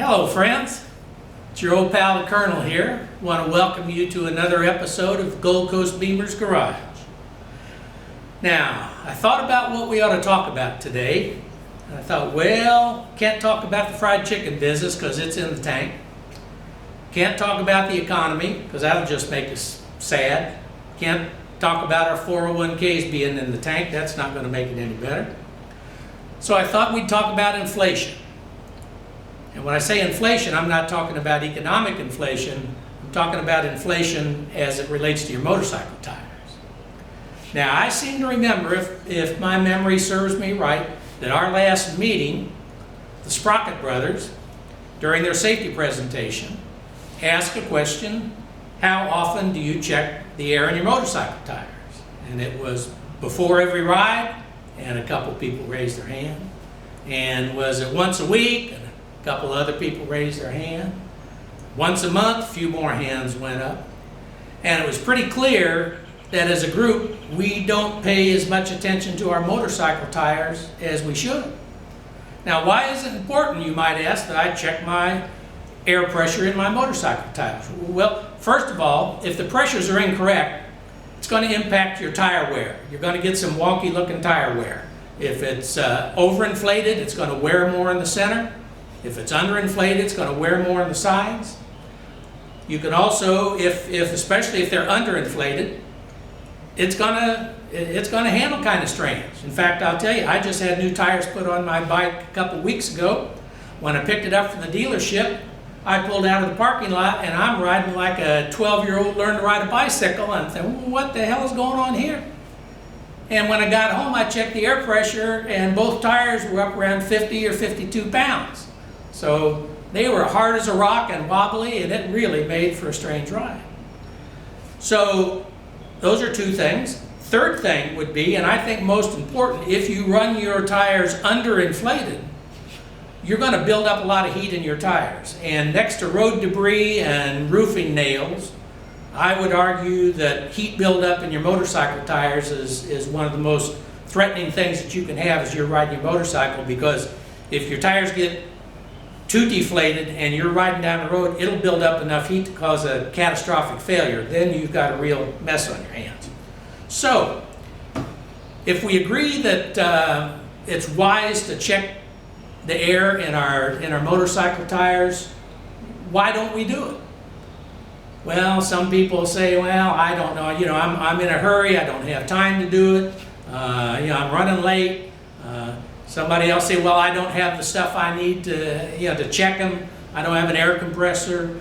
Hello friends, it's your old pal the Colonel here. I want to welcome you to another episode of Gold Coast Beamer's Garage. Now, I thought about what we ought to talk about today. And I thought, well, can't talk about the fried chicken business because it's in the tank. Can't talk about the economy because that'll just make us sad. Can't talk about our 401ks being in the tank. That's not going to make it any better. So I thought we'd talk about inflation. And when I say inflation, I'm not talking about economic inflation. I'm talking about inflation as it relates to your motorcycle tires. Now, I seem to remember, if my memory serves me right, that our last meeting, the Sprocket brothers, during their safety presentation, asked a question: how often do you check the air in your motorcycle tires? And it was before every ride, and a couple people raised their hand. And was it once a week? And a couple other people raised their hand. Once a month, a few more hands went up. And it was pretty clear that as a group, we don't pay as much attention to our motorcycle tires as we should. Now, why is it important, you might ask, that I check my air pressure in my motorcycle tires? Well, first of all, if the pressures are incorrect, it's going to impact your tire wear. You're going to get some wonky looking tire wear. If it's overinflated, it's going to wear more in the center. If it's underinflated, it's going to wear more on the sides. You can also, especially if they're underinflated, it's going to handle kind of strange. In fact, I'll tell you, I just had new tires put on my bike a couple weeks ago. When I picked it up from the dealership, I pulled out of the parking lot and I'm riding like a 12-year-old learned to ride a bicycle, and I'm thinking, what the hell is going on here? And when I got home, I checked the air pressure and both tires were up around 50 or 52 pounds. So they were hard as a rock and wobbly, and it really made for a strange ride. So those are two things. Third thing would be, and I think most important, if you run your tires underinflated, you're going to build up a lot of heat in your tires. And next to road debris and roofing nails, I would argue that heat buildup in your motorcycle tires is one of the most threatening things that you can have as you're riding your motorcycle, because if your tires get too deflated and you're riding down the road, it'll build up enough heat to cause a catastrophic failure. Then you've got a real mess on your hands. So, if we agree that it's wise to check the air in our motorcycle tires, why don't we do it? Well, some people say, well, I don't know, I'm in a hurry, I don't have time to do it, I'm running late. Somebody else say, well, I don't have the stuff I need to check them. I don't have an air compressor.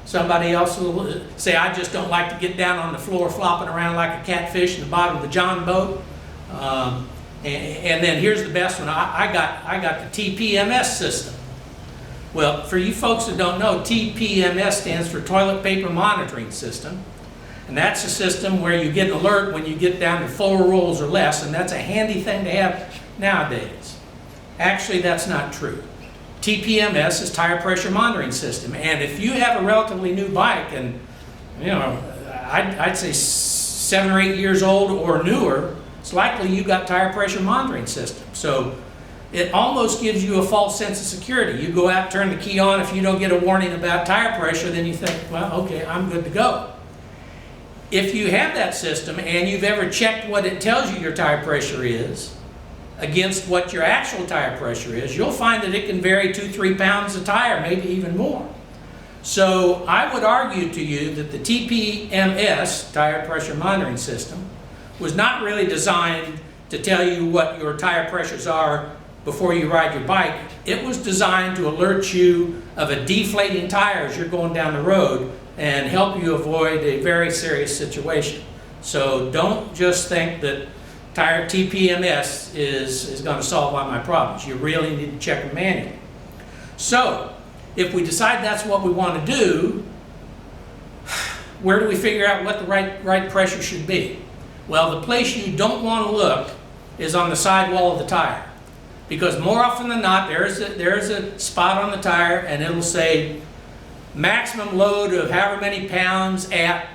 Somebody else will say, I just don't like to get down on the floor flopping around like a catfish in the bottom of the John boat. And then here's the best one. I got the TPMS system. Well, for you folks that don't know, TPMS stands for Toilet Paper Monitoring System. And that's a system where you get an alert when you get down to 4 rolls or less, and that's a handy thing to have nowadays. Actually, that's not true. TPMS is Tire Pressure Monitoring System, and if you have a relatively new bike, and I'd say 7 or 8 years old or newer, it's likely you got Tire Pressure Monitoring System. So it almost gives you a false sense of security. You go out, turn the key on, if you don't get a warning about tire pressure, then you think, well, okay, I'm good to go. If you have that system and you've ever checked what it tells you your tire pressure is against what your actual tire pressure is, you'll find that it can vary 2-3 pounds a tire, maybe even more. So I would argue to you that the TPMS, Tire Pressure Monitoring System, was not really designed to tell you what your tire pressures are before you ride your bike. It was designed to alert you of a deflating tire as you're going down the road and help you avoid a very serious situation. So don't just think that tire TPMS is going to solve all my problems. You really need to check them manually. So if we decide that's what we want to do, where do we figure out what the right pressure should be? Well, the place you don't want to look is on the sidewall of the tire, because more often than not, there's a spot on the tire and it'll say maximum load of however many pounds at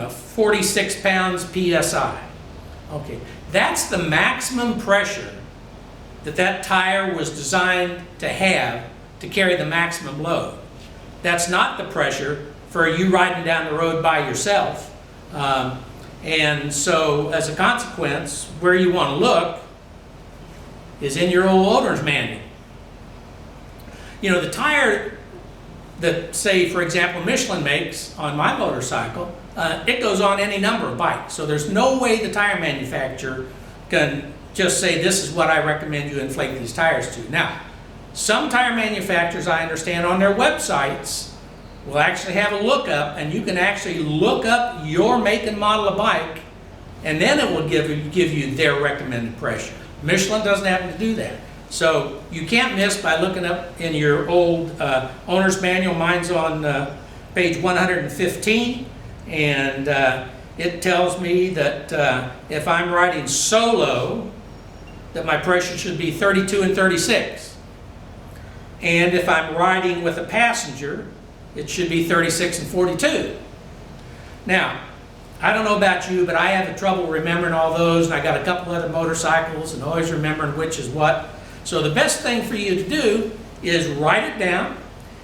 46 pounds PSI. Okay, that's the maximum pressure that tire was designed to have to carry the maximum load. That's not the pressure for you riding down the road by yourself. And so as a consequence, where you want to look is in your old owner's manual. You know, the tire that, say, for example, Michelin makes on my motorcycle, it goes on any number of bikes. So there's no way the tire manufacturer can just say, this is what I recommend you inflate these tires to. Now, some tire manufacturers, I understand, on their websites will actually have a lookup, and you can actually look up your make and model of bike, and then it will give you their recommended pressure. Michelin doesn't happen to do that. So you can't miss by looking up in your old owner's manual. Mine's on page 115, and it tells me that if I'm riding solo, that my pressure should be 32 and 36. And if I'm riding with a passenger, it should be 36 and 42. Now, I don't know about you, but I have trouble remembering all those, and I got a couple other motorcycles and always remembering which is what. So the best thing for you to do is write it down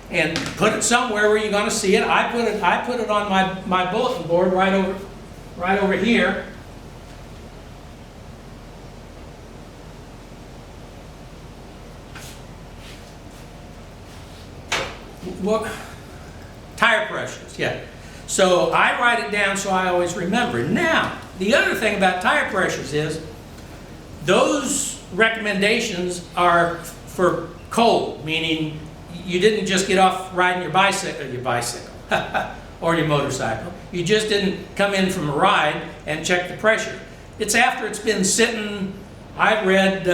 and put it somewhere where you're going to see it. I put it on my bulletin board right over here. What? Tire pressures, yeah. So I write it down so I always remember. Now, the other thing about tire pressures is those recommendations are for cold, meaning you didn't just get off riding your bicycle or your motorcycle. You just didn't come in from a ride and check the pressure. It's after it's been sitting, I've read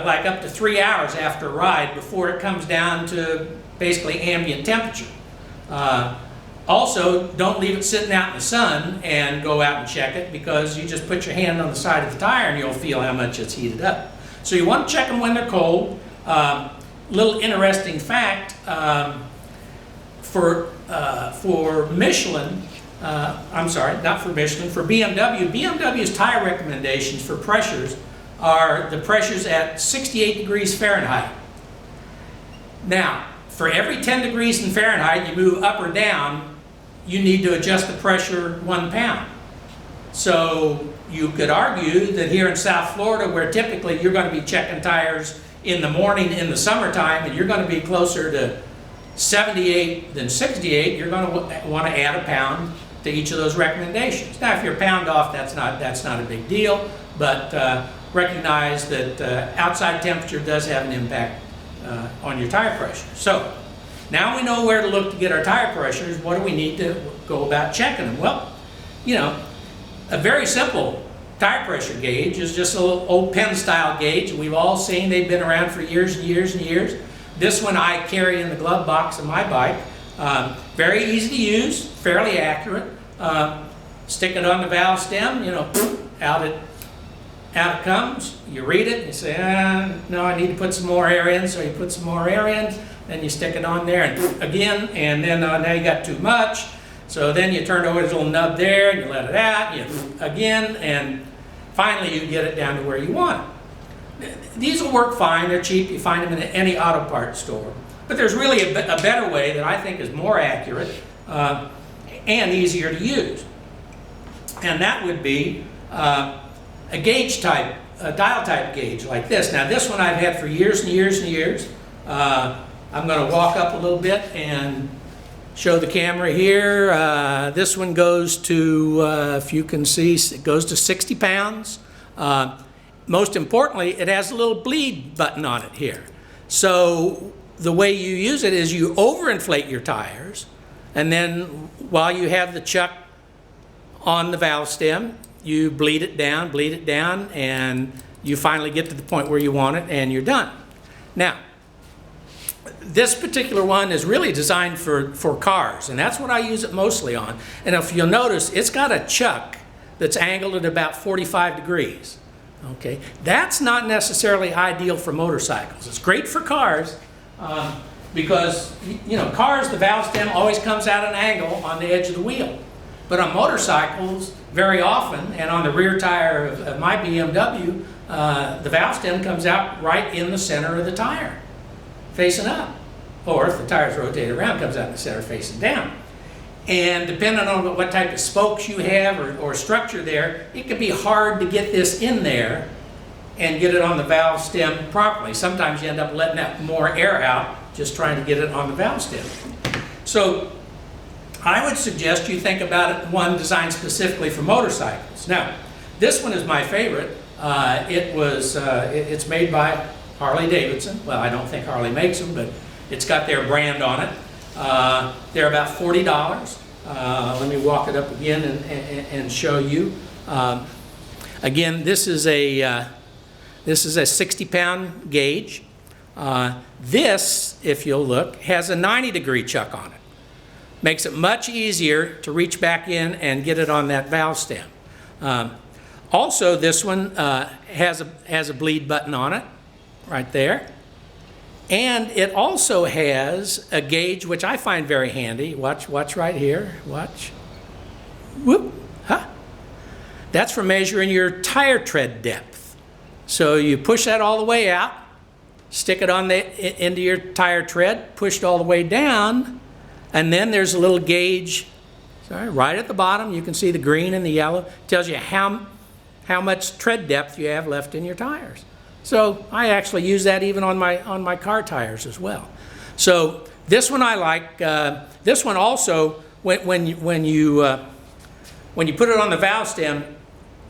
like up to 3 hours after a ride before it comes down to basically ambient temperature. Also, don't leave it sitting out in the sun and go out and check it, because you just put your hand on the side of the tire and you'll feel how much it's heated up. So you want to check them when they're cold. Little interesting fact, for Michelin, I'm sorry, not for Michelin, for BMW, BMW's tire recommendations for pressures are the pressures at 68 degrees Fahrenheit. Now, for every 10 degrees in Fahrenheit you move up or down, you need to adjust the pressure 1 pound. So you could argue that here in South Florida, where typically you're going to be checking tires in the morning in the summertime, and you're going to be closer to 78 than 68, you're going to want to add a pound to each of those recommendations. Now, if you're a pound off, that's not a big deal, but recognize that outside temperature does have an impact on your tire pressure. So now we know where to look to get our tire pressures. What do we need to go about checking them? Well, you know, a very simple tire pressure gauge is just a little old pen style gauge. We've all seen, they've been around for years and years and years. This one I carry in the glove box of my bike. Very easy to use, fairly accurate. Stick it on the valve stem, you know, out it comes. You read it and you say, no, I need to put some more air in. So you put some more air in, then you stick it on there and again, and then now you got too much. So then you turn over this little nub there and you let it out, you again, and finally you get it down to where you want it. These will work fine, they're cheap, you find them in any auto parts store. But there's really a better way that I think is more accurate and easier to use. And that would be a gauge type, a dial type gauge like this. Now this one I've had for years and years and years. I'm going to walk up a little bit and show the camera here. This one goes to, if you can see, it goes to 60 pounds. Most importantly, it has a little bleed button on it here. So the way you use it is you overinflate your tires, and then while you have the chuck on the valve stem, you bleed it down, and you finally get to the point where you want it, and you're done. Now, this particular one is really designed for cars, and that's what I use it mostly on. And if you'll notice, it's got a chuck that's angled at about 45 degrees. Okay, that's not necessarily ideal for motorcycles. It's great for cars because, you know, cars, the valve stem always comes out at an angle on the edge of the wheel. But on motorcycles, very often, and on the rear tire of my BMW, the valve stem comes out right in the center of the tire, facing up. or if the tires rotate around, comes out in the center facing down. And depending on what type of spokes you have or structure there, it can be hard to get this in there and get it on the valve stem properly. Sometimes you end up letting that more air out just trying to get it on the valve stem. So I would suggest you think about it, one designed specifically for motorcycles. Now, this one is my favorite. It's made by Harley Davidson. Well, I don't think Harley makes them, but it's got their brand on it. They're about $40. Let me walk it up again and show you. Again, this is a 60-pound gauge. This, if you'll look, has a 90-degree chuck on it. Makes it much easier to reach back in and get it on that valve stem. Also, this one has a bleed button on it, right there. And it also has a gauge, which I find very handy. Watch right here. Watch. Whoop. Huh. That's for measuring your tire tread depth. So you push that all the way out, stick it on into your tire tread, push it all the way down, and then there's a little gauge, right at the bottom. You can see the green and the yellow. It tells you how much tread depth you have left in your tires. So I actually use that even on my car tires as well. So this one I like. This one also, when you put it on the valve stem,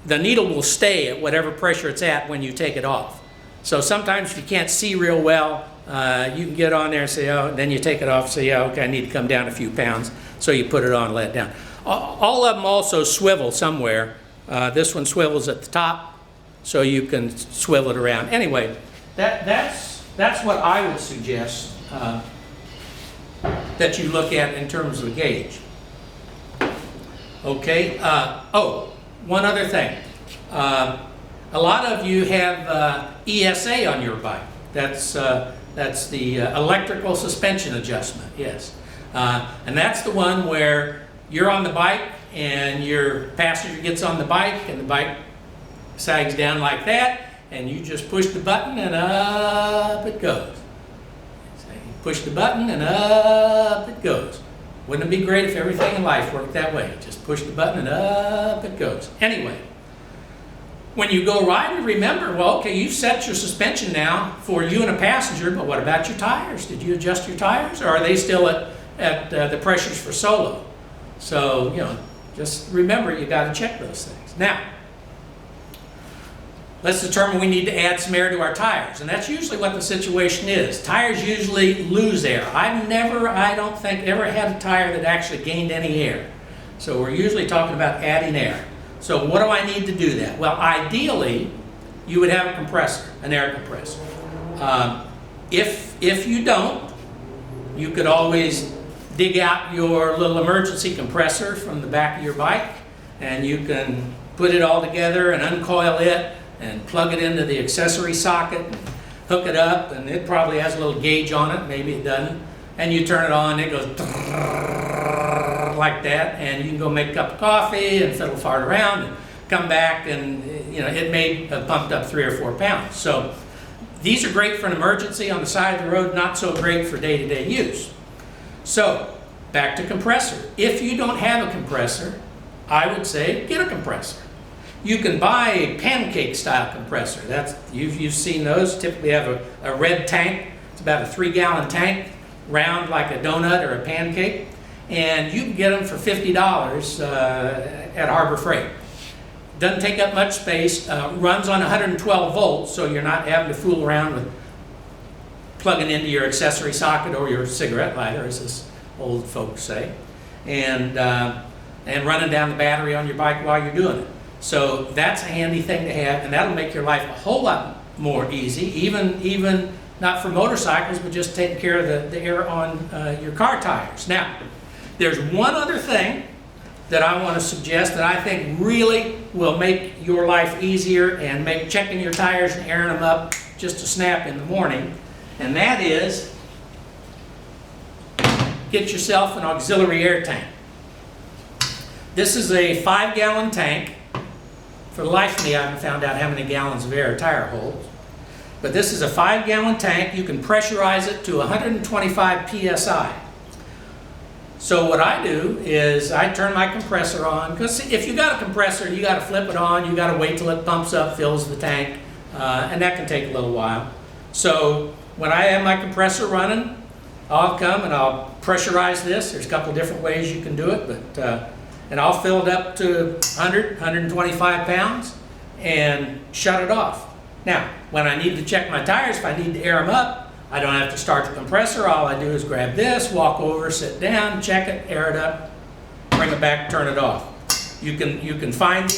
the needle will stay at whatever pressure it's at when you take it off. So sometimes if you can't see real well, you can get on there and say, oh, then you take it off and say, yeah, okay, I need to come down a few pounds. So you put it on and let it down. All of them also swivel somewhere. This one swivels at the top, so you can swivel it around. Anyway, that's what I would suggest that you look at in terms of the gauge. Okay. One other thing. A lot of you have ESA on your bike. That's the electrical suspension adjustment. Yes, and that's the one where you're on the bike and your passenger gets on the bike and the bike sags down like that, and you just push the button and up it goes. So you push the button and up it goes. Wouldn't it be great if everything in life worked that way? Just push the button and up it goes. Anyway, when you go riding, remember, well, okay, you've set your suspension now for you and a passenger, but what about your tires? Did you adjust your tires, or are they still at the pressures for solo? So, just remember, you got to check those things. Now, let's determine we need to add some air to our tires, and that's usually what the situation is. Tires usually lose air. I've never, I don't think, ever had a tire that actually gained any air. So we're usually talking about adding air. So what do I need to do that? Well, ideally, you would have a compressor, an air compressor. If you don't, you could always dig out your little emergency compressor from the back of your bike, and you can put it all together and uncoil it and plug it into the accessory socket and hook it up, and it probably has a little gauge on it, maybe it doesn't, and you turn it on, it goes like that, and you can go make a cup of coffee and fiddle fart around and come back, and it may have pumped up 3 or 4 pounds. So these are great for an emergency on the side of the road, not so great for day-to-day use. So back to compressor. If you don't have a compressor, I would say get a compressor. You can buy a pancake style compressor. You've seen those. Typically have a red tank. It's about a 3-gallon tank, round like a donut or a pancake, and you can get them for $50 at Harbor Freight. Doesn't take up much space. Runs on 112 volts, so you're not having to fool around with plugging into your accessory socket or your cigarette lighter, as this old folks say, and running down the battery on your bike while you're doing it. So that's a handy thing to have, and that'll make your life a whole lot more easy, even not for motorcycles, but just taking care of the air on your car tires. Now, there's one other thing that I want to suggest that I think really will make your life easier and make checking your tires and airing them up just a snap in the morning, and that is get yourself an auxiliary air tank. This is a 5-gallon tank. For the life of me, I haven't found out how many gallons of air a tire holds. But this is a 5-gallon tank. You can pressurize it to 125 PSI. So what I do is I turn my compressor on, because if you got a compressor, you got to flip it on, you got to wait till it pumps up, fills the tank, and that can take a little while. So when I have my compressor running, I'll come and I'll pressurize this. There's a couple different ways you can do it, but and I'll fill it up to 100, 125 pounds and shut it off. Now, when I need to check my tires, if I need to air them up, I don't have to start the compressor. All I do is grab this, walk over, sit down, check it, air it up, bring it back, turn it off. You can find